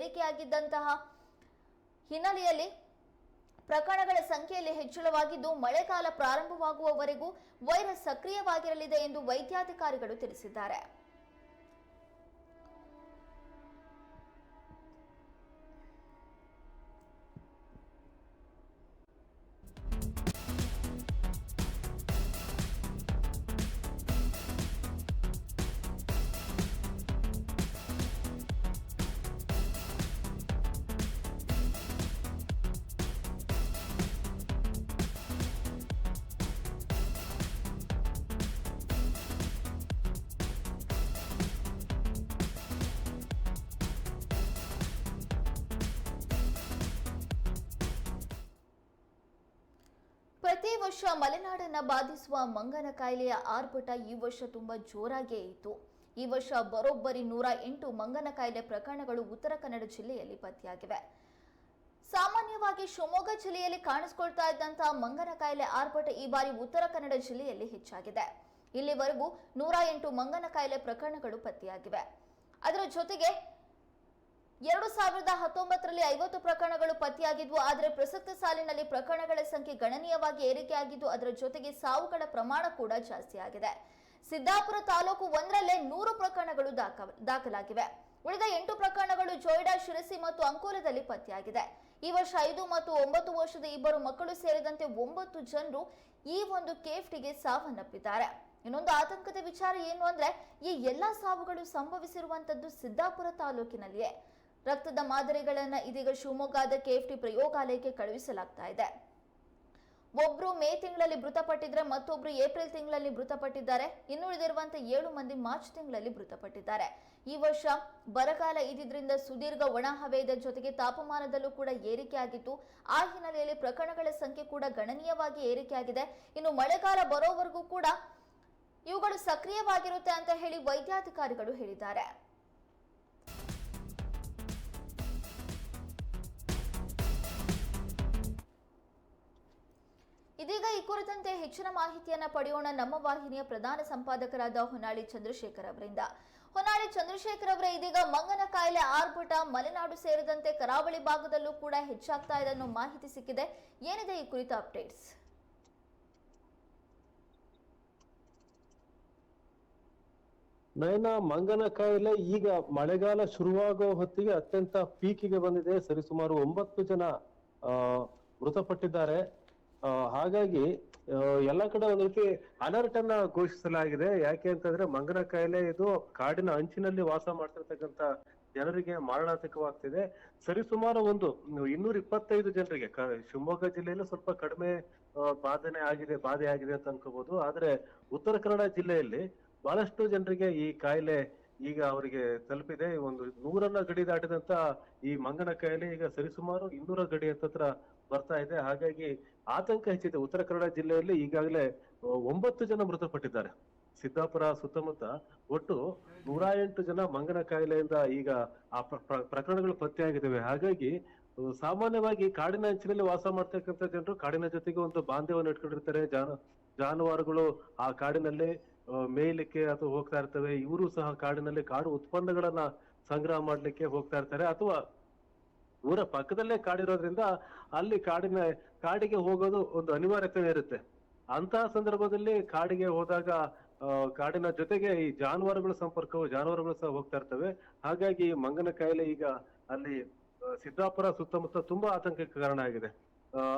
ಏರಿಕೆಯಾಗಿದ್ದಂತಹ ಹಿನ್ನೆಲೆಯಲ್ಲಿ ಪ್ರಕರಣಗಳ ಸಂಖ್ಯೆಯಲ್ಲಿ ಹೆಚ್ಚಳವಾಗಿದ್ದು ಮಳೆಗಾಲ ಪ್ರಾರಂಭವಾಗುವವರೆಗೂ ವೈರಸ್ ಸಕ್ರಿಯವಾಗಿರಲಿದೆ ಎಂದು ವೈದ್ಯಾಧಿಕಾರಿಗಳು ತಿಳಿಸಿದ್ದಾರೆ. ಪ್ರತಿ ವರ್ಷ ಮಲೆನಾಡನ್ನ ಬಾಧಿಸುವ ಮಂಗನ ಕಾಯಿಲೆಯ ಆರ್ಭಟ ಈ ವರ್ಷ ತುಂಬಾ ಜೋರಾಗಿಯೇ ಇತ್ತು. ಈ ವರ್ಷ ಬರೋಬ್ಬರಿ 108 ಮಂಗನ ಕಾಯಿಲೆ ಪ್ರಕರಣಗಳು ಉತ್ತರ ಕನ್ನಡ ಜಿಲ್ಲೆಯಲ್ಲಿ ಪತ್ತೆಯಾಗಿವೆ. ಸಾಮಾನ್ಯವಾಗಿ ಶಿವಮೊಗ್ಗ ಜಿಲ್ಲೆಯಲ್ಲಿ ಕಾಣಿಸಿಕೊಳ್ತಾ ಇದ್ದಂತಹ ಮಂಗನ ಕಾಯಿಲೆ ಆರ್ಭಟ ಈ ಬಾರಿ ಉತ್ತರ ಕನ್ನಡ ಜಿಲ್ಲೆಯಲ್ಲಿ ಹೆಚ್ಚಾಗಿದೆ. ಇಲ್ಲಿವರೆಗೂ 108 ಮಂಗನ ಕಾಯಿಲೆ ಪ್ರಕರಣಗಳು ಪತ್ತೆಯಾಗಿವೆ. ಅದರ ಜೊತೆಗೆ 2019ರಲ್ಲಿ 50 ಪ್ರಕರಣಗಳು ಪತ್ತೆಯಾಗಿದ್ವು. ಆದರೆ ಪ್ರಸಕ್ತ ಸಾಲಿನಲ್ಲಿ ಪ್ರಕರಣಗಳ ಸಂಖ್ಯೆ ಗಣನೀಯವಾಗಿ ಏರಿಕೆಯಾಗಿದ್ದು ಅದರ ಜೊತೆಗೆ ಸಾವುಗಳ ಪ್ರಮಾಣ ಕೂಡ ಜಾಸ್ತಿ ಆಗಿದೆ. ಸಿದ್ದಾಪುರ ತಾಲೂಕು ಒಂದರಲ್ಲೇ 100 ಪ್ರಕರಣಗಳು ದಾಖಲಾಗಿವೆ. ಉಳಿದ 8 ಪ್ರಕರಣಗಳು ಜೋಯಿಡಾ, ಶಿರಸಿ ಮತ್ತು ಅಂಕೋಲದಲ್ಲಿ ಪತ್ತೆಯಾಗಿದೆ. ಈ ವರ್ಷ 5 ಮತ್ತು 9 ವರ್ಷದ 2 ಮಕ್ಕಳು ಸೇರಿದಂತೆ 9 ಜನರು ಈ ಒಂದು ಕೇಫ್ಟಿಗೆ ಸಾವನ್ನಪ್ಪಿದ್ದಾರೆ. ಇನ್ನೊಂದು ಆತಂಕದ ವಿಚಾರ ಏನು ಅಂದ್ರೆ ಈ ಎಲ್ಲಾ ಸಾವುಗಳು ಸಂಭವಿಸಿರುವಂತದ್ದು ಸಿದ್ದಾಪುರ ತಾಲೂಕಿನಲ್ಲಿಯೇ. ರಕ್ತದ ಮಾದರಿಗಳನ್ನ ಇದೀಗ ಶಿವಮೊಗ್ಗದ ಕೆಎಫ್ಟಿ ಪ್ರಯೋಗಾಲಯಕ್ಕೆ ಕಳುಹಿಸಲಾಗ್ತಾ ಇದೆ. ಒಬ್ರು ಮೇ ತಿಂಗಳಲ್ಲಿ ಮೃತಪಟ್ಟಿದ್ರೆ ಮತ್ತೊಬ್ರು ಏಪ್ರಿಲ್ ತಿಂಗಳಲ್ಲಿ ಮೃತಪಟ್ಟಿದ್ದಾರೆ. ಇನ್ನುಳಿದಿರುವಂತೆ 7 ಮಂದಿ ಮಾರ್ಚ್ ತಿಂಗಳಲ್ಲಿ ಮೃತಪಟ್ಟಿದ್ದಾರೆ. ಈ ವರ್ಷ ಬರಗಾಲ ಇದ್ದಿದ್ರಿಂದ ಸುದೀರ್ಘ ಒಣ ಹವೆಯ ಜೊತೆಗೆ ತಾಪಮಾನದಲ್ಲೂ ಕೂಡ ಏರಿಕೆಯಾಗಿತ್ತು. ಆ ಹಿನ್ನೆಲೆಯಲ್ಲಿ ಪ್ರಕರಣಗಳ ಸಂಖ್ಯೆ ಕೂಡ ಗಣನೀಯವಾಗಿ ಏರಿಕೆಯಾಗಿದೆ. ಇನ್ನು ಮಳೆಗಾಲ ಬರೋವರೆಗೂ ಕೂಡ ಇವುಗಳು ಸಕ್ರಿಯವಾಗಿರುತ್ತೆ ಅಂತ ಹೇಳಿ ವೈದ್ಯಾಧಿಕಾರಿಗಳು ಹೇಳಿದ್ದಾರೆ. ಇದೀಗ ಈ ಕುರಿತಂತೆ ಹೆಚ್ಚಿನ ಮಾಹಿತಿಯನ್ನ ಪಡೆಯೋಣ ನಮ್ಮ ವಾಹಿನಿಯ ಪ್ರಧಾನ ಸಂಪಾದಕರಾದ ಹೊನ್ನಾಳಿ ಚಂದ್ರಶೇಖರ್ ಅವರಿಂದ. ಹೊನ್ನಾಳಿ ಚಂದ್ರಶೇಖರ್ ಅವರೇ, ಇದೀಗ ಮಂಗನ ಕಾಯಿಲೆ ಆರ್ಭಟ ಮಲೆನಾಡು ಸೇರಿದಂತೆ ಕರಾವಳಿ ಭಾಗದಲ್ಲೂ ಕೂಡ ಹೆಚ್ಚಾಗ್ತಾ ಇದೆ ಅನ್ನೋ ಮಾಹಿತಿ ಸಿಕ್ಕಿದೆ. ಏನಿದೆ ಈ ಕುರಿತ ಅಪ್ಡೇಟ್ಸ್? ನಯನ, ಮಂಗನ ಕಾಯಿಲೆ ಈಗ ಮಳೆಗಾಲ ಶುರುವಾಗೋ ಹೊತ್ತಿಗೆ ಅತ್ಯಂತ ಪೀಕಿಗೆ ಬಂದಿದೆ. ಸರಿಸುಮಾರು 9 ಜನ ಮೃತಪಟ್ಟಿದ್ದಾರೆ. ಹಾಗಾಗಿ ಎಲ್ಲ ಕಡೆ ಒಂದ್ ರೀತಿ ಅಲರ್ಟ್ ಅನ್ನ ಘೋಷಿಸಲಾಗಿದೆ. ಯಾಕೆ ಅಂತಂದ್ರೆ ಮಂಗನ ಕಾಯಿಲೆ ಇದು ಕಾಡಿನ ಅಂಚಿನಲ್ಲಿ ವಾಸ ಮಾಡ್ತಿರ್ತಕ್ಕಂಥ ಜನರಿಗೆ ಮಾರಣಾಂತಿಕವಾಗ್ತಿದೆ. ಸರಿಸುಮಾರು ಒಂದು 225 ಜನರಿಗೆ ಶಿವಮೊಗ್ಗ ಜಿಲ್ಲೆಯಲ್ಲಿ ಸ್ವಲ್ಪ ಕಡಿಮೆ ಬಾಧೆ ಆಗಿದೆ ಅಂತ ಅನ್ಕೋಬಹುದು. ಆದ್ರೆ ಉತ್ತರ ಕನ್ನಡ ಜಿಲ್ಲೆಯಲ್ಲಿ ಬಹಳಷ್ಟು ಜನರಿಗೆ ಈ ಕಾಯಿಲೆ ಈಗ ಅವರಿಗೆ ತಲುಪಿದೆ. ಒಂದು 100ನ್ನ ಗಡಿ ದಾಟಿದಂತ ಈ ಮಂಗನ ಕಾಯಿಲೆ ಈಗ ಸರಿಸುಮಾರು 200 ಗಡಿ ಹತ್ರ ಬರ್ತಾ ಇದೆ. ಹಾಗಾಗಿ ಆತಂಕ ಹೆಚ್ಚಿದೆ. ಉತ್ತರ ಕನ್ನಡ ಜಿಲ್ಲೆಯಲ್ಲಿ ಈಗಾಗಲೇ 9 ಜನ ಮೃತಪಟ್ಟಿದ್ದಾರೆ. ಸಿದ್ದಾಪುರ ಸುತ್ತಮುತ್ತ ಒಟ್ಟು 108 ಜನ ಮಂಗನ ಕಾಯಿಲೆಯಿಂದ ಈಗ ಆ ಪ್ರಕರಣಗಳು ಪತ್ತೆಯಾಗಿದ್ದಾವೆ. ಹಾಗಾಗಿ ಸಾಮಾನ್ಯವಾಗಿ ಕಾಡಿನ ಅಂಚಿನಲ್ಲಿ ವಾಸ ಮಾಡ್ತಕ್ಕಂಥ ಜನರು ಕಾಡಿನ ಜೊತೆಗೆ ಒಂದು ಬಾಂಧವ್ಯವನ್ನು ಇಟ್ಕೊಂಡಿರ್ತಾರೆ. ಜಾನುವಾರುಗಳು ಆ ಕಾಡಿನಲ್ಲಿ ಮೇಯ್ಲಿಕ್ಕೆ ಅಥವಾ ಹೋಗ್ತಾ ಇರ್ತವೆ. ಇವರು ಸಹ ಕಾಡಿನಲ್ಲಿ ಕಾಡು ಉತ್ಪನ್ನಗಳನ್ನ ಸಂಗ್ರಹ ಮಾಡ್ಲಿಕ್ಕೆ ಹೋಗ್ತಾ ಇರ್ತಾರೆ. ಅಥವಾ ಊರ ಪಕ್ಕದಲ್ಲೇ ಕಾಡಿರೋದ್ರಿಂದ ಅಲ್ಲಿ ಕಾಡಿಗೆ ಹೋಗೋದು ಒಂದು ಅನಿವಾರ್ಯತೆ ಇರುತ್ತೆ. ಅಂತಹ ಸಂದರ್ಭದಲ್ಲಿ ಕಾಡಿಗೆ ಹೋದಾಗ ಕಾಡಿನ ಜೊತೆಗೆ ಈ ಜಾನುವಾರುಗಳ ಜಾನುವಾರುಗಳು ಸಹ ಹೋಗ್ತಾ ಇರ್ತವೆ. ಹಾಗಾಗಿ ಮಂಗನ ಕಾಯಿಲೆ ಈಗ ಅಲ್ಲಿ ಸಿದ್ದಾಪುರ ಸುತ್ತಮುತ್ತ ತುಂಬಾ ಆತಂಕಕ್ಕೆ ಕಾರಣ ಆಗಿದೆ.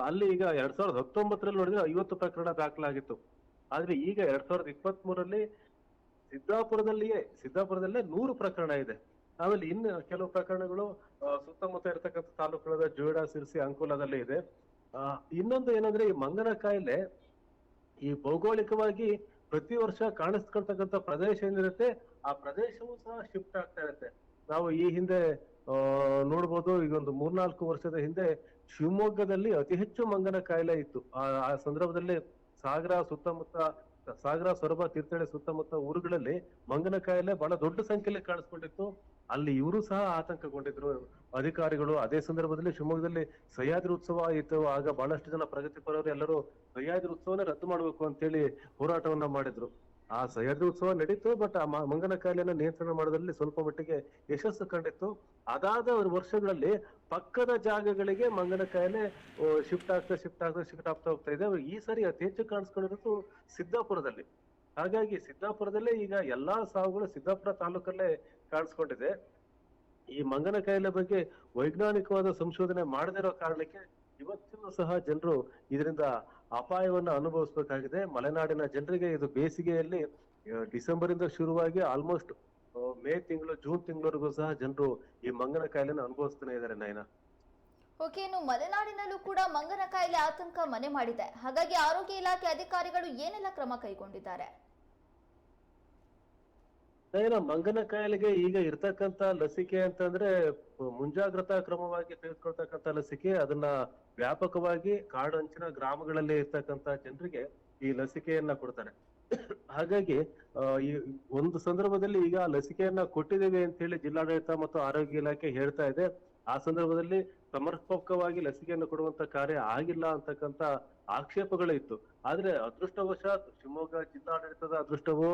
ಅಲ್ಲಿ ಈಗ 2019ರಲ್ಲಿ ನೋಡಿದ್ರೆ 50 ಪ್ರಕರಣ ದಾಖಲಾಗಿತ್ತು. ಆದ್ರೆ ಈಗ 2023ರಲ್ಲಿ ಸಿದ್ದಾಪುರದಲ್ಲೇ 100 ಪ್ರಕರಣ ಇದೆ. ಆಮೇಲೆ ಇನ್ನು ಕೆಲವು ಪ್ರಕರಣಗಳು ಸುತ್ತಮುತ್ತ ಇರತಕ್ಕಂಥ ತಾಲೂಕುಗಳಾದ ಜೋಯಿಡಾ, ಸಿರ್ಸಿ, ಅಂಕೋಲಾದಲ್ಲಿ ಇದೆ. ಇನ್ನೊಂದು ಏನಂದ್ರೆ ಈ ಮಂಗನ ಕಾಯಿಲೆ ಈ ಭೌಗೋಳಿಕವಾಗಿ ಪ್ರತಿ ವರ್ಷ ಕಾಣಿಸ್ಕೊಳ್ತಕ್ಕಂಥ ಪ್ರದೇಶ ಏನಿರುತ್ತೆ ಆ ಪ್ರದೇಶವೂ ಸಹ ಶಿಫ್ಟ್ ಆಗ್ತಾ ಇರುತ್ತೆ. ನಾವು ಈ ಹಿಂದೆ ನೋಡ್ಬೋದು, ಈಗ ಒಂದು 3-4 ವರ್ಷದ ಹಿಂದೆ ಶಿವಮೊಗ್ಗದಲ್ಲಿ ಅತಿ ಹೆಚ್ಚು ಮಂಗನ ಕಾಯಿಲೆ ಇತ್ತು. ಆ ಸಂದರ್ಭದಲ್ಲಿ ಸಾಗರ, ಸೊರಬ, ತೀರ್ಥಹಳ್ಳಿ ಸುತ್ತಮುತ್ತ ಊರುಗಳಲ್ಲಿ ಮಂಗನ ಕಾಯಿಲೆ ಬಹಳ ದೊಡ್ಡ ಸಂಖ್ಯೆಯಲ್ಲಿ ಕಾಣಿಸ್ಕೊಂಡಿತ್ತು. ಅಲ್ಲಿ ಇವರು ಸಹ ಆತಂಕಗೊಂಡಿದ್ರು ಅಧಿಕಾರಿಗಳು. ಅದೇ ಸಂದರ್ಭದಲ್ಲಿ ಶಿವಮೊಗ್ಗದಲ್ಲಿ ಸಹ್ಯಾದ್ರಿ ಉತ್ಸವ ಇತ್ತು. ಆಗ ಬಹಳಷ್ಟು ಜನ ಪ್ರಗತಿಪರರು ಎಲ್ಲರೂ ಸಹ್ಯಾದ್ರಿ ಉತ್ಸವನೇ ರದ್ದು ಮಾಡ್ಬೇಕು ಅಂತೇಳಿ ಹೋರಾಟವನ್ನ ಮಾಡಿದ್ರು. ಆ ಸಹ್ಯಾದ್ರಿ ಉತ್ಸವ ನಡೀತು, ಬಟ್ ಆ ಮಂಗನ ಕಾಯಿಲೆನ ನಿಯಂತ್ರಣ ಮಾಡೋದ್ರಲ್ಲಿ ಸ್ವಲ್ಪ ಮಟ್ಟಿಗೆ ಯಶಸ್ಸು ಕಂಡಿತ್ತು. ಅದಾದ ವರ್ಷಗಳಲ್ಲಿ ಪಕ್ಕದ ಜಾಗಗಳಿಗೆ ಮಂಗನ ಕಾಯಿಲೆ ಶಿಫ್ಟ್ ಆಗ್ತಾ ಹೋಗ್ತಾ ಇದೆ. ಈ ಸರಿ ಅತಿ ಹೆಚ್ಚು ಕಾಣಿಸ್ಕೊಂಡಿರೋದು ಸಿದ್ದಾಪುರದಲ್ಲಿ. ಹಾಗಾಗಿ ಸಿದ್ದಾಪುರದಲ್ಲೇ ಈಗ ಎಲ್ಲಾ ಸಾವುಗಳು ಸಿದ್ದಾಪುರ ತಾಲೂಕಲ್ಲೇ ಕಾಣಿಸ್ಕೊಂಡಿದೆ. ಈ ಮಂಗನ ಕಾಯಿಲೆ ಬಗ್ಗೆ ವೈಜ್ಞಾನಿಕವಾದ ಸಂಶೋಧನೆ ಮಾಡದಿರೋ ಕಾರಣಕ್ಕೆ ಇವತ್ತಿನೂ ಸಹ ಜನರು ಇದರಿಂದ ಅಪಾಯವನ್ನ ಅನುಭವಿಸಬೇಕಾಗಿದೆ. ಮಲೆನಾಡಿನ ಜನರಿಗೆ ಇದು ಬೇಸಿಗೆಯಲ್ಲಿ ಡಿಸೆಂಬರ್ ಇಂದ ಶುರುವಾಗಿ ಆಲ್ಮೋಸ್ಟ್ ಮೇ ತಿಂಗಳು ಜೂನ್ ತಿಂಗಳವರೆಗೂ ಸಹ ಜನರು ಈ ಮಂಗನ ಕಾಯಿಲೆನ ಅನುಭವಿಸ್ತಾನೆ ಇದ್ದಾರೆ ನಯನ. ಓಕೆ, ಇನ್ನು ಮಲೆನಾಡಿನಲ್ಲೂ ಕೂಡ ಮಂಗನ ಕಾಯಿಲೆ ಆತಂಕ ಮನೆ ಮಾಡಿದೆ. ಹಾಗಾಗಿ ಆರೋಗ್ಯ ಇಲಾಖೆ ಅಧಿಕಾರಿಗಳು ಏನೆಲ್ಲ ಕ್ರಮ ಕೈಗೊಂಡಿದ್ದಾರೆ? ನಯನ, ಮಂಗನ ಕಾಯಿಲೆಗೆ ಈಗ ಇರ್ತಕ್ಕಂತ ಲಸಿಕೆ ಅಂತಂದ್ರೆ ಮುಂಜಾಗ್ರತಾ ಕ್ರಮವಾಗಿ ತೆಗೆದುಕೊಳ್ತಕ್ಕಂತ ಲಸಿಕೆ. ಅದನ್ನ ವ್ಯಾಪಕವಾಗಿ ಕಾಡಂಚಿನ ಗ್ರಾಮಗಳಲ್ಲಿ ಇರ್ತಕ್ಕಂತ ಜನರಿಗೆ ಈ ಲಸಿಕೆಯನ್ನ ಕೊಡ್ತಾರೆ. ಹಾಗಾಗಿ ಈ ಒಂದು ಸಂದರ್ಭದಲ್ಲಿ ಈಗ ಲಸಿಕೆಯನ್ನ ಕೊಟ್ಟಿದ್ದೇವೆ ಅಂತ ಹೇಳಿ ಜಿಲ್ಲಾಡಳಿತ ಮತ್ತು ಆರೋಗ್ಯ ಇಲಾಖೆ ಹೇಳ್ತಾ ಇದೆ. ಆ ಸಂದರ್ಭದಲ್ಲಿ ಸಮರ್ಪಕವಾಗಿ ಲಸಿಕೆಯನ್ನು ಕೊಡುವಂತ ಕಾರ್ಯ ಆಗಿಲ್ಲ ಅಂತಕ್ಕಂತ ಆಕ್ಷೇಪಗಳಿತ್ತು. ಆದ್ರೆ ಅದೃಷ್ಟವಶಾತ್ ಶಿವಮೊಗ್ಗ ಜಿಲ್ಲಾಡಳಿತದ ಅದೃಷ್ಟವೋ,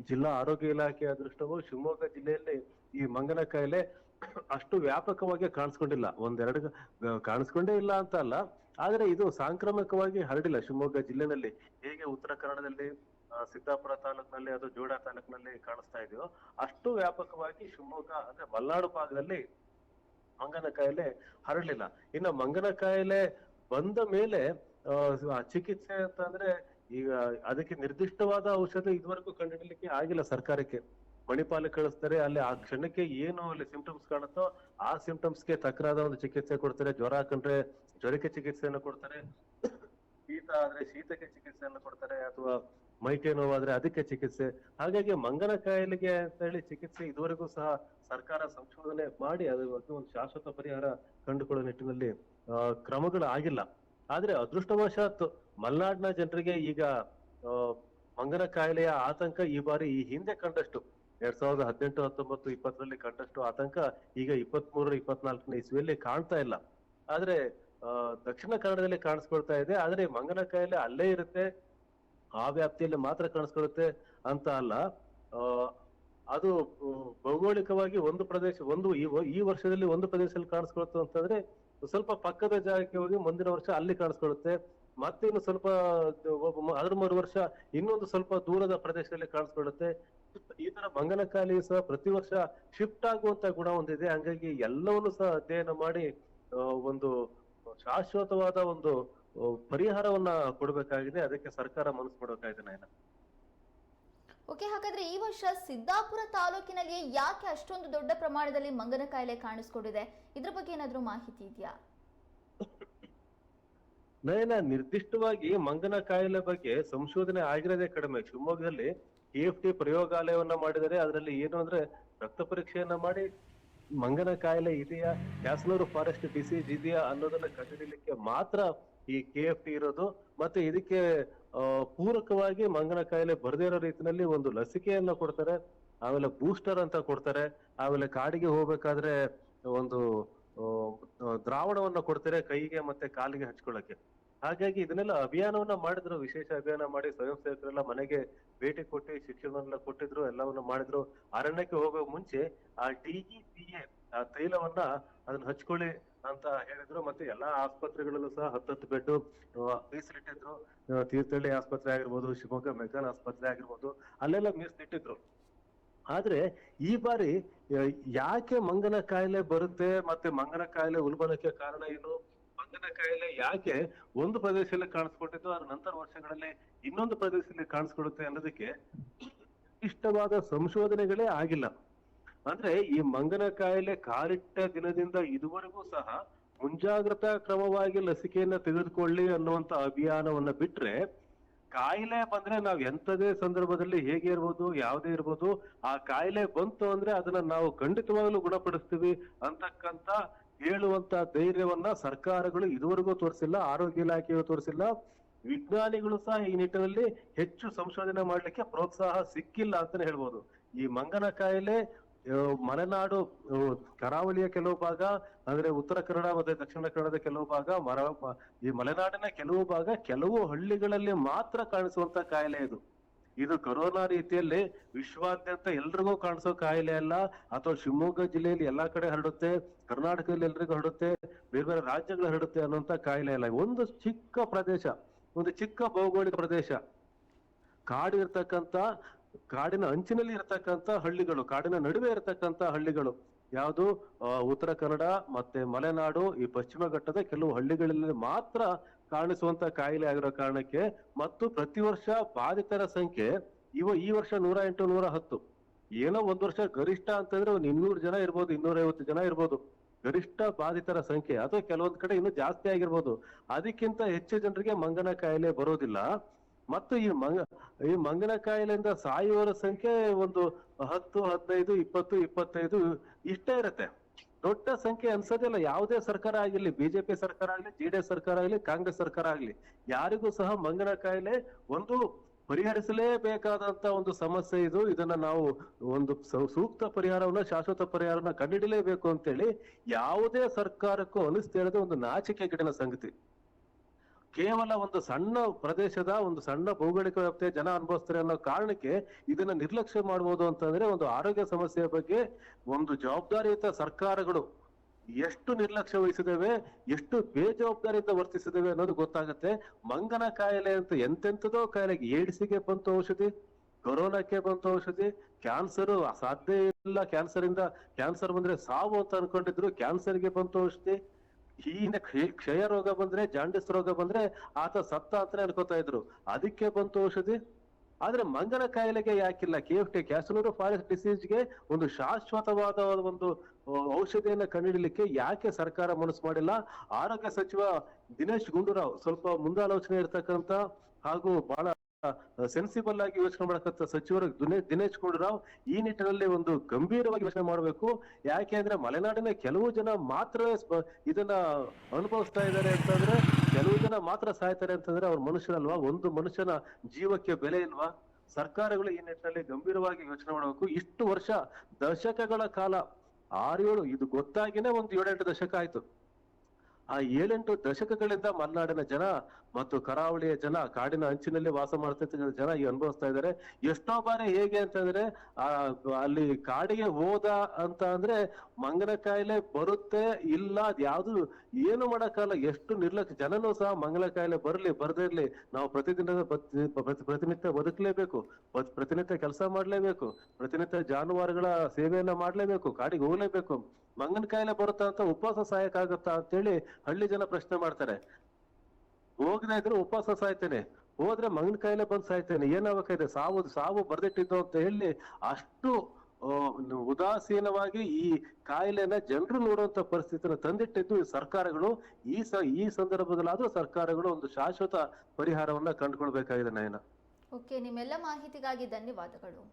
ಜಿಲ್ಲಾ ಆರೋಗ್ಯ ಇಲಾಖೆ ಅದೃಷ್ಟವೋ, ಶಿವಮೊಗ್ಗ ಜಿಲ್ಲೆಯಲ್ಲಿ ಈ ಮಂಗನ ಕಾಯಿಲೆ ಅಷ್ಟು ವ್ಯಾಪಕವಾಗಿ ಕಾಣಿಸ್ಕೊಂಡಿಲ್ಲ. ಒಂದೆರಡು ಕಾಣಿಸ್ಕೊಂಡೇ ಇಲ್ಲ ಅಂತ ಅಲ್ಲ, ಆದ್ರೆ ಇದು ಸಾಂಕ್ರಾಮಿಕವಾಗಿ ಹರಡಿಲ್ಲ ಶಿವಮೊಗ್ಗ ಜಿಲ್ಲೆನಲ್ಲಿ. ಹೇಗೆ ಉತ್ತರ ಕನ್ನಡದಲ್ಲಿ ಸಿದ್ದಾಪುರ ತಾಲೂಕಿನಲ್ಲಿ ಅದು ಜೋಡ ತಾಲೂಕಿನಲ್ಲಿ ಕಾಣಿಸ್ತಾ ಇದೆಯೋ, ಅಷ್ಟು ವ್ಯಾಪಕವಾಗಿ ಶಿವಮೊಗ್ಗ ಅಂದ್ರೆ ಮಲೆನಾಡು ಭಾಗದಲ್ಲಿ ಮಂಗನ ಕಾಯಿಲೆ ಹರಡಲಿಲ್ಲ. ಇನ್ನು ಮಂಗನ ಕಾಯಿಲೆ ಬಂದ ಮೇಲೆ ಚಿಕಿತ್ಸೆ ಅಂತಂದ್ರೆ ಈಗ ಅದಕ್ಕೆ ನಿರ್ದಿಷ್ಟವಾದ ಔಷಧ ಇದುವರೆಗೂ ಕಂಡುಹಿಡಲಿಕ್ಕೆ ಆಗಿಲ್ಲ ಸರ್ಕಾರಕ್ಕೆ. ಮಣಿಪಾಲ ಕಳಿಸ್ತಾರೆ, ಅಲ್ಲಿ ಆ ಕ್ಷಣಕ್ಕೆ ಏನು ಅಲ್ಲಿ ಸಿಂಪ್ಟಮ್ಸ್ ಕಾಣುತ್ತೋ ಆ ಸಿಂಪ್ಟಮ್ಸ್ಗೆ ತಕ್ಕರಾದ ಒಂದು ಚಿಕಿತ್ಸೆ ಕೊಡ್ತಾರೆ. ಜ್ವರ ಕಂಡ್ರೆ ಜ್ವರಕ್ಕೆ ಚಿಕಿತ್ಸೆಯನ್ನು ಕೊಡ್ತಾರೆ, ಶೀತ ಆದ್ರೆ ಶೀತಕ್ಕೆ ಚಿಕಿತ್ಸೆಯನ್ನು ಕೊಡ್ತಾರೆ, ಅಥವಾ ಮೈಕೈ ನೋವಾದ್ರೆ ಅದಕ್ಕೆ ಚಿಕಿತ್ಸೆ. ಹಾಗಾಗಿ ಮಂಗನ ಕಾಯಿಲೆಗೆ ಅಂತ ಹೇಳಿ ಚಿಕಿತ್ಸೆ ಇದುವರೆಗೂ ಸಹ ಸರ್ಕಾರ ಸಂಶೋಧನೆ ಮಾಡಿ ಅದ್ರ ಬಗ್ಗೆ ಒಂದು ಶಾಶ್ವತ ಪರಿಹಾರ ಕಂಡುಕೊಳ್ಳೋ ನಿಟ್ಟಿನಲ್ಲಿ ಕ್ರಮಗಳಾಗಿಲ್ಲ. ಆದ್ರೆ ಅದೃಷ್ಟವಶಾತ್ ಮಲೆನಾಡಿನ ಜನರಿಗೆ ಈಗ ಮಂಗನ ಕಾಯಿಲೆಯ ಆತಂಕ ಈ ಬಾರಿ ಈ ಹಿಂದೆ ಕಂಡಷ್ಟು 2018, 19, 20ರಲ್ಲಿ ಕಂಡಷ್ಟು ಆತಂಕ ಈಗ 23, 24ನೇ ಇಸ್ವಿಯಲ್ಲಿ ಕಾಣ್ತಾ ಇಲ್ಲ. ಆದ್ರೆ ದಕ್ಷಿಣ ಕನ್ನಡದಲ್ಲಿ ಕಾಣಿಸ್ಕೊಳ್ತಾ ಇದೆ. ಆದ್ರೆ ಮಂಗನ ಕಾಯಿಲೆ ಅಲ್ಲೇ ಇರುತ್ತೆ, ಆ ವ್ಯಾಪ್ತಿಯಲ್ಲಿ ಮಾತ್ರ ಕಾಣಿಸ್ಕೊಳ್ಳುತ್ತೆ ಅಂತ ಅಲ್ಲ. ಅದು ಭೌಗೋಳಿಕವಾಗಿ ಒಂದು ಪ್ರದೇಶ ಈ ವರ್ಷದಲ್ಲಿ ಒಂದು ಪ್ರದೇಶದಲ್ಲಿ ಕಾಣಿಸ್ಕೊಳುತ್ತೆ ಅಂತಂದ್ರೆ ಸ್ವಲ್ಪ ಪಕ್ಕದ ಜಾಗಕ್ಕೆ ಹೋಗಿ ಮುಂದಿನ ವರ್ಷ ಅಲ್ಲಿ ಕಾಣಿಸ್ಕೊಳ್ಳುತ್ತೆ. ಮತ್ತೆ ಇನ್ನು ಸ್ವಲ್ಪ ಅದ್ರ ಮರು ವರ್ಷ ಇನ್ನೊಂದು ಸ್ವಲ್ಪ ದೂರದ ಪ್ರದೇಶದಲ್ಲಿ ಕಾಣಿಸ್ಕೊಳ್ಳುತ್ತೆ. ಈ ತರ ಮಂಗನ ಕಾಯಿಲೆ ಸಹ ಪ್ರತಿ ವರ್ಷ ಶಿಫ್ಟ್ ಆಗುವಂತ ಗುಣ ಹೊಂದಿದೆ. ಹಂಗಾಗಿ ಎಲ್ಲವನ್ನು ಸಹ ಅಧ್ಯಯನ ಮಾಡಿ ಒಂದು ಶಾಶ್ವತವಾದ ಒಂದು ಪರಿಹಾರವನ್ನ ಕೊಡಬೇಕಾಗಿದೆ. ಅದಕ್ಕೆ ಸರ್ಕಾರ ಮನಸ್ಸು ಮಾಡಬೇಕಾಗಿದೆ ನಾಯನ. ಓಕೆ, ಹಾಗಾದ್ರೆ ಈ ವರ್ಷ ಸಿದ್ದಾಪುರ ತಾಲೂಕಿನಲ್ಲಿ ಯಾಕೆ ಅಷ್ಟೊಂದು ದೊಡ್ಡ ಪ್ರಮಾಣದಲ್ಲಿ ಮಂಗನ ಕಾಯಿಲೆ ಕಾಣಿಸ್ಕೊಂಡಿದೆ? ಇದ್ರ ಬಗ್ಗೆ ಏನಾದ್ರೂ ಮಾಹಿತಿ ಇದೆಯಾ? ನಯನ, ನಿರ್ದಿಷ್ಟವಾಗಿ ಮಂಗನ ಕಾಯಿಲೆ ಬಗ್ಗೆ ಸಂಶೋಧನೆ ಆಗಿರೋದೇ ಕಡಿಮೆ. ಶಿವಮೊಗ್ಗದಲ್ಲಿ KFT ಪ್ರಯೋಗಾಲಯವನ್ನ ಮಾಡಿದರೆ. ಅದರಲ್ಲಿ ಏನು ಅಂದ್ರೆ ರಕ್ತ ಪರೀಕ್ಷೆಯನ್ನ ಮಾಡಿ ಮಂಗನ ಕಾಯಿಲೆ ಇದೆಯಾ, ಕ್ಯಾಸ್ನೂರು ಫಾರೆಸ್ಟ್ ಡಿಸೀಸ್ ಇದೆಯಾ ಅನ್ನೋದನ್ನ ಕಂಡುಹಿಡಿಯಲಿಕ್ಕೆ ಮಾತ್ರ ಈ KFT ಇರೋದು. ಮತ್ತೆ ಇದಕ್ಕೆ ಪೂರಕವಾಗಿ ಮಂಗನ ಕಾಯಿಲೆ ಬರದೇ ಇರೋ ರೀತಿಯಲ್ಲಿ ಒಂದು ಲಸಿಕೆಯನ್ನ ಕೊಡ್ತಾರೆ, ಆಮೇಲೆ ಬೂಸ್ಟರ್ ಅಂತ ಕೊಡ್ತಾರೆ, ಆಮೇಲೆ ಕಾಡಿಗೆ ಹೋಗ್ಬೇಕಾದ್ರೆ ಒಂದು ದ್ರಾವಣವನ್ನ ಕೊಡ್ತಾರೆ ಕೈಗೆ ಮತ್ತೆ ಕಾಲಿಗೆ ಹಚ್ಕೊಳ್ಳಕ್ಕೆ. ಹಾಗಾಗಿ ಇದನ್ನೆಲ್ಲ ಅಭಿಯಾನವನ್ನ ಮಾಡಿದ್ರು, ವಿಶೇಷ ಅಭಿಯಾನ ಮಾಡಿ ಸ್ವಯಂ ಸೇವಕರೆಲ್ಲ ಮನೆಗೆ ಭೇಟಿ ಕೊಟ್ಟು ಶಿಕ್ಷಣವನ್ನ ಕೊಟ್ಟಿದ್ರು, ಎಲ್ಲವನ್ನ ಮಾಡಿದ್ರು. ಅರಣ್ಯಕ್ಕೆ ಹೋಗೋ ಮುಂಚೆ ಆ DEPA ಆ ತೈಲವನ್ನ ಅದನ್ನ ಹಚ್ಕೊಳ್ಳಿ ಅಂತ ಹೇಳಿದ್ರು. ಮತ್ತೆ ಎಲ್ಲಾ ಆಸ್ಪತ್ರೆಗಳಲ್ಲೂ ಸಹ 10 ಬೆಡ್ ಮೀಸಲಿಟ್ಟಿದ್ರು. ತೀರ್ಥಹಳ್ಳಿ ಆಸ್ಪತ್ರೆ ಆಗಿರ್ಬೋದು, ಶಿವಮೊಗ್ಗ ಮೆಗ್ಗಾನ್ ಆಸ್ಪತ್ರೆ ಆಗಿರ್ಬೋದು, ಅಲ್ಲೆಲ್ಲ ಮೀಸಲಿಟ್ಟಿದ್ರು. ಆದ್ರೆ ಈ ಬಾರಿ ಯಾಕೆ ಮಂಗನ ಕಾಯಿಲೆ ಬರುತ್ತೆ, ಮತ್ತೆ ಮಂಗನ ಕಾಯಿಲೆ ಉಲ್ಬಣಕ್ಕೆ ಕಾರಣ ಏನು, ಮಂಗನ ಕಾಯಿಲೆ ಯಾಕೆ ಒಂದು ಪ್ರದೇಶದಲ್ಲಿ ಕಾಣಿಸ್ಕೊಂಡಿದ್ದು ಅದ್ರ ನಂತರ ವರ್ಷಗಳಲ್ಲಿ ಇನ್ನೊಂದು ಪ್ರದೇಶದಲ್ಲಿ ಕಾಣಿಸ್ಕೊಳ್ಳುತ್ತೆ ಅನ್ನೋದಕ್ಕೆ ಇಷ್ಟವಾದ ಸಂಶೋಧನೆಗಳೇ ಆಗಿಲ್ಲ. ಅಂದ್ರೆ ಈ ಮಂಗನ ಕಾಯಿಲೆ ಕಾಲಿಟ್ಟ ದಿನದಿಂದ ಇದುವರೆಗೂ ಸಹ ಮುಂಜಾಗ್ರತಾ ಕ್ರಮವಾಗಿ ಲಸಿಕೆಯನ್ನ ತೆಗೆದುಕೊಳ್ಳಿ ಅನ್ನುವಂತ ಅಭಿಯಾನವನ್ನ ಬಿಟ್ರೆ, ಕಾಯಿಲೆ ಬಂದ್ರೆ ನಾವ್ ಎಂತದೇ ಸಂದರ್ಭದಲ್ಲಿ ಹೇಗೆ ಇರ್ಬೋದು, ಯಾವುದೇ ಇರ್ಬೋದು, ಆ ಕಾಯಿಲೆ ಬಂತು ಅಂದ್ರೆ ಅದನ್ನ ನಾವು ಖಂಡಿತವಾಗ್ಲೂ ಗುಣಪಡಿಸ್ತೀವಿ ಅಂತಕ್ಕಂತ ಹೇಳುವಂತ ಧೈರ್ಯವನ್ನ ಸರ್ಕಾರಗಳು ಇದುವರೆಗೂ ತೋರಿಸಿಲ್ಲ, ಆರೋಗ್ಯ ಇಲಾಖೆಯು ತೋರಿಸಿಲ್ಲ, ವಿಜ್ಞಾನಿಗಳು ಸಹ ಈ ನಿಟ್ಟಿನಲ್ಲಿ ಹೆಚ್ಚು ಸಂಶೋಧನೆ ಮಾಡ್ಲಿಕ್ಕೆ ಪ್ರೋತ್ಸಾಹ ಸಿಕ್ಕಿಲ್ಲ ಅಂತಾನೆ ಹೇಳ್ಬೋದು. ಈ ಮಂಗನ ಕಾಯಿಲೆ ಮಲೆನಾಡು ಕರಾವಳಿಯ ಕೆಲವು ಭಾಗ ಅಂದ್ರೆ ಉತ್ತರ ಕನ್ನಡ ಮತ್ತೆ ದಕ್ಷಿಣ ಕನ್ನಡದ ಕೆಲವು ಭಾಗ, ಈ ಮಲೆನಾಡಿನ ಕೆಲವು ಭಾಗ, ಕೆಲವು ಹಳ್ಳಿಗಳಲ್ಲಿ ಮಾತ್ರ ಕಾಣಿಸುವಂತ ಕಾಯಿಲೆ ಇದು. ಇದು ಕೊರೋನಾ ರೀತಿಯಲ್ಲಿ ವಿಶ್ವಾದ್ಯಂತ ಎಲ್ರಿಗೂ ಕಾಣಿಸೋ ಕಾಯಿಲೆ ಅಲ್ಲ, ಅಥವಾ ಶಿವಮೊಗ್ಗ ಜಿಲ್ಲೆಯಲ್ಲಿ ಎಲ್ಲಾ ಕಡೆ ಹರಡುತ್ತೆ, ಕರ್ನಾಟಕದಲ್ಲಿ ಎಲ್ರಿಗೂ ಹರಡುತ್ತೆ, ಬೇರೆ ಬೇರೆ ರಾಜ್ಯಗಳು ಹರಡುತ್ತೆ ಅನ್ನೋಂತ ಕಾಯಿಲೆ ಅಲ್ಲ. ಒಂದು ಚಿಕ್ಕ ಪ್ರದೇಶ, ಒಂದು ಚಿಕ್ಕ ಭೌಗೋಳಿಕ ಪ್ರದೇಶ, ಕಾಡು ಇರ್ತಕ್ಕಂತ, ಕಾಡಿನ ಅಂಚಿನಲ್ಲಿ ಇರ್ತಕ್ಕಂತ ಹಳ್ಳಿಗಳು, ಕಾಡಿನ ನಡುವೆ ಇರ್ತಕ್ಕಂತ ಹಳ್ಳಿಗಳು ಯಾವುದು ಉತ್ತರ ಕನ್ನಡ ಮತ್ತೆ ಮಲೆನಾಡು, ಈ ಪಶ್ಚಿಮ ಘಟ್ಟದ ಕೆಲವು ಹಳ್ಳಿಗಳಲ್ಲಿ ಮಾತ್ರ ಕಾಣಿಸುವಂತ ಕಾಯಿಲೆ ಆಗಿರೋ ಕಾರಣಕ್ಕೆ, ಮತ್ತು ಪ್ರತಿ ವರ್ಷ ಬಾಧಿತರ ಸಂಖ್ಯೆ ಈ ವರ್ಷ 108, 110, ಏನೋ ಒಂದ್ ವರ್ಷ ಗರಿಷ್ಠ ಅಂತಂದ್ರೆ ಒಂದು 200 ಜನ ಇರ್ಬೋದು, 250 ಜನ ಇರ್ಬೋದು ಗರಿಷ್ಠ ಬಾಧಿತರ ಸಂಖ್ಯೆ, ಅಥವಾ ಕೆಲವೊಂದ್ ಕಡೆ ಇನ್ನೂ ಜಾಸ್ತಿ ಆಗಿರ್ಬೋದು. ಅದಕ್ಕಿಂತ ಹೆಚ್ಚು ಜನರಿಗೆ ಮಂಗನ ಕಾಯಿಲೆ ಬರೋದಿಲ್ಲ. ಮತ್ತು ಈ ಮಂಗನ ಕಾಯಿಲೆಯಿಂದ ಸಾಯುವವರ ಸಂಖ್ಯೆ ಒಂದು 10, 15, 20, 25 ಇಷ್ಟೇ ಇರುತ್ತೆ. ದೊಡ್ಡ ಸಂಖ್ಯೆ ಅನ್ಸೋದಿಲ್ಲ. ಯಾವುದೇ ಸರ್ಕಾರ ಆಗಿರ್ಲಿ, ಬಿಜೆಪಿ ಸರ್ಕಾರ ಆಗ್ಲಿ, ಜೆಡಿಎಸ್ ಸರ್ಕಾರ ಆಗ್ಲಿ, ಕಾಂಗ್ರೆಸ್ ಸರ್ಕಾರ ಆಗ್ಲಿ, ಯಾರಿಗೂ ಸಹ ಮಂಗನ ಕಾಯಿಲೆ ಒಂದು ಪರಿಹರಿಸಲೇಬೇಕಾದಂತ ಒಂದು ಸಮಸ್ಯೆ ಇದು. ಇದನ್ನ ನಾವು ಒಂದು ಸೂಕ್ತ ಪರಿಹಾರವನ್ನ, ಶಾಶ್ವತ ಪರಿಹಾರವನ್ನ ಕಂಡುಹಿಡಲೇಬೇಕು ಅಂತೇಳಿ ಯಾವುದೇ ಸರ್ಕಾರಕ್ಕೂ ಅನಿಸ್ತಾ ಇರೋದು ಒಂದು ನಾಚಿಕೆಗೇಡಿನ ಸಂಗತಿ. ಕೇವಲ ಒಂದು ಸಣ್ಣ ಪ್ರದೇಶದ, ಒಂದು ಸಣ್ಣ ಭೌಗೋಳಿಕ ವ್ಯಾಪ್ತಿಯ ಜನ ಅನುಭವಿಸ್ತಾರೆ ಅನ್ನೋ ಕಾರಣಕ್ಕೆ ಇದನ್ನ ನಿರ್ಲಕ್ಷ್ಯ ಮಾಡಬಹುದು ಅಂತಂದ್ರೆ, ಒಂದು ಆರೋಗ್ಯ ಸಮಸ್ಯೆಯ ಬಗ್ಗೆ ಒಂದು ಜವಾಬ್ದಾರಿಯುತ ಸರ್ಕಾರಗಳು ಎಷ್ಟು ನಿರ್ಲಕ್ಷ್ಯ ವಹಿಸಿದವೆ, ಎಷ್ಟು ಬೇಜವಾಬ್ದಾರಿಯಿಂದ ವರ್ತಿಸಿದವೆ ಅನ್ನೋದು ಗೊತ್ತಾಗುತ್ತೆ. ಮಂಗನ ಕಾಯಿಲೆ ಅಂತ ಎಂತೆಂಥದೋ ಕಾಯಿಲೆಗೆ, ಏಡ್ಸಿಗೆ ಬಂತು ಔಷಧಿ, ಕೊರೋನಾಕ್ಕೆ ಬಂತು ಔಷಧಿ, ಕ್ಯಾನ್ಸರ್ ಸಾಧ್ಯ ಇಲ್ಲ, ಕ್ಯಾನ್ಸರ್ ಬಂದ್ರೆ ಸಾವು ಅಂತ ಅನ್ಕೊಂಡಿದ್ರು, ಕ್ಯಾನ್ಸರ್ಗೆ ಬಂತು ಔಷಧಿ, ಕ್ಷಯ ರೋಗ ಬಂದ್ರೆ, ಜಾಂಡಿಸ್ ರೋಗ ಬಂದ್ರೆ ಆತ ಸತ್ತ ಅಂತಾನೆ ಅನ್ಕೋತಾ ಇದ್ರು, ಅದಕ್ಕೆ ಬಂತು ಔಷಧಿ. ಆದ್ರೆ ಮಂಗನ ಕಾಯಿಲೆಗೆ ಯಾಕಿಲ್ಲ? KFT, ಕ್ಯಾಸನೂರು ಫಾರೆಸ್ಟ್ ಡಿಸೀಸ್ಗೆ ಒಂದು ಶಾಶ್ವತವಾದ ಒಂದು ಔಷಧಿಯನ್ನ ಕಂಡುಹಿಡಲಿಕ್ಕೆ ಯಾಕೆ ಸರ್ಕಾರ ಮನಸ್ಸು ಮಾಡಿಲ್ಲ? ಆರೋಗ್ಯ ಸಚಿವ ದಿನೇಶ್ ಗುಂಡೂರಾವ್ ಸ್ವಲ್ಪ ಮುಂದಾಲೋಚನೆ ಇರ್ತಕ್ಕಂತ ಹಾಗೂ ಬಹಳ ಸೆನ್ಸಿಬಲ್ ಆಗಿ ಯೋಚನೆ ಮಾಡಕ್ಕಂತ ಸಚಿವರು ದಿನೇಶ್ ಗುಂಡೂರಾವ್ ಈ ನಿಟ್ಟಿನಲ್ಲಿ ಒಂದು ಗಂಭೀರವಾಗಿ ಯೋಚನೆ ಮಾಡಬೇಕು. ಯಾಕೆ ಅಂದ್ರೆ ಮಲೆನಾಡಿನ ಕೆಲವು ಜನ ಮಾತ್ರ ಇದನ್ನ ಅನುಭವಿಸ್ತಾ ಇದ್ದಾರೆ ಅಂತಂದ್ರೆ, ಕೆಲವು ಜನ ಮಾತ್ರ ಸಾಯ್ತಾರೆ ಅಂತಂದ್ರೆ ಅವ್ರ ಮನುಷ್ಯರಲ್ವಾ? ಒಂದು ಮನುಷ್ಯನ ಜೀವಕ್ಕೆ ಬೆಲೆ ಇಲ್ವಾ? ಸರ್ಕಾರಗಳು ಈ ನಿಟ್ಟಿನಲ್ಲಿ ಗಂಭೀರವಾಗಿ ಯೋಚನೆ ಮಾಡಬೇಕು. ಇಷ್ಟು ವರ್ಷ, ದಶಕಗಳ ಕಾಲ, 6-7 ಇದು ಗೊತ್ತಾಗಿನೇ ಒಂದು 7-8 ದಶಕ ಆಯ್ತು. ಆ 7-8 ದಶಕಗಳಿಂದ ಮಲೆನಾಡಿನ ಜನ ಮತ್ತು ಕರಾವಳಿಯ ಜನ, ಕಾಡಿನ ಅಂಚಿನಲ್ಲಿ ವಾಸ ಮಾಡ್ತಿರ್ತಕ್ಕಂಥ ಜನ ಈ ಅನುಭವಿಸ್ತಾ ಇದ್ದಾರೆ. ಎಷ್ಟೋ ಬಾರಿ ಹೇಗೆ ಅಂತಂದ್ರೆ, ಅಲ್ಲಿ ಕಾಡಿಗೆ ಹೋದ ಅಂತ ಅಂದ್ರೆ ಮಂಗನ ಕಾಯಿಲೆ ಬರುತ್ತೆ ಇಲ್ಲ, ಅದ್ಯಾವ್ದು ಏನು ಮಾಡಕ್ಕಾಗಲ್ಲ. ಎಷ್ಟು ನಿರ್ಲಕ್ಷ್ಯ ಜನನೂ ಸಹ ಮಂಗನ ಕಾಯಿಲೆ ಬರ್ಲಿ ಬರ್ದೇ ಇರ್ಲಿ, ನಾವು ಪ್ರತಿನಿತ್ಯ ಬದುಕಲೇಬೇಕು, ಪ್ರತಿನಿತ್ಯ ಕೆಲಸ ಮಾಡ್ಲೇಬೇಕು, ಪ್ರತಿನಿತ್ಯ ಜಾನುವಾರುಗಳ ಸೇವೆಯನ್ನ ಮಾಡ್ಲೇಬೇಕು, ಕಾಡಿಗೆ ಹೋಗ್ಲೇಬೇಕು. ಮಂಗನ ಕಾಯಿಲೆ ಬರುತ್ತಾ ಅಂತ ಉಪವಾಸ ಸಾಯಕ್ಕಾಗತ್ತಾ ಅಂತೇಳಿ ಹಳ್ಳಿ ಜನ ಪ್ರಶ್ನೆ ಮಾಡ್ತಾರೆ. ಹೋಗದೆ ಇದ್ರೆ ಉಪವಾಸ ಸಾಯ್ತೇನೆ, ಹೋದ್ರೆ ಮಂಗನ ಕಾಯಿಲೆ ಬಂದ್ ಸಾಯ್ತೇನೆ, ಏನಾಗಬೇಕಾಗಿದೆ? ಸಾವು ಬರ್ದಿಟ್ಟಿದ್ದು ಅಂತ ಹೇಳಿ ಅಷ್ಟು ಉದಾಸೀನವಾಗಿ ಈ ಕಾಯಿಲೆನ ಜನರು ನೋಡುವಂತ ಪರಿಸ್ಥಿತಿನ ತಂದಿಟ್ಟಿದ್ದು ಈ ಸರ್ಕಾರಗಳು. ಈ ಸಂದರ್ಭದಲ್ಲಾದ್ರೂ ಸರ್ಕಾರಗಳು ಒಂದು ಶಾಶ್ವತ ಪರಿಹಾರವನ್ನ ಕಂಡುಕೊಳ್ಬೇಕಾಗಿದೆ. ನಯನ, ಓಕೆ, ನಿಮ್ಮೆಲ್ಲ ಮಾಹಿತಿಗಾಗಿ ಧನ್ಯವಾದಗಳು.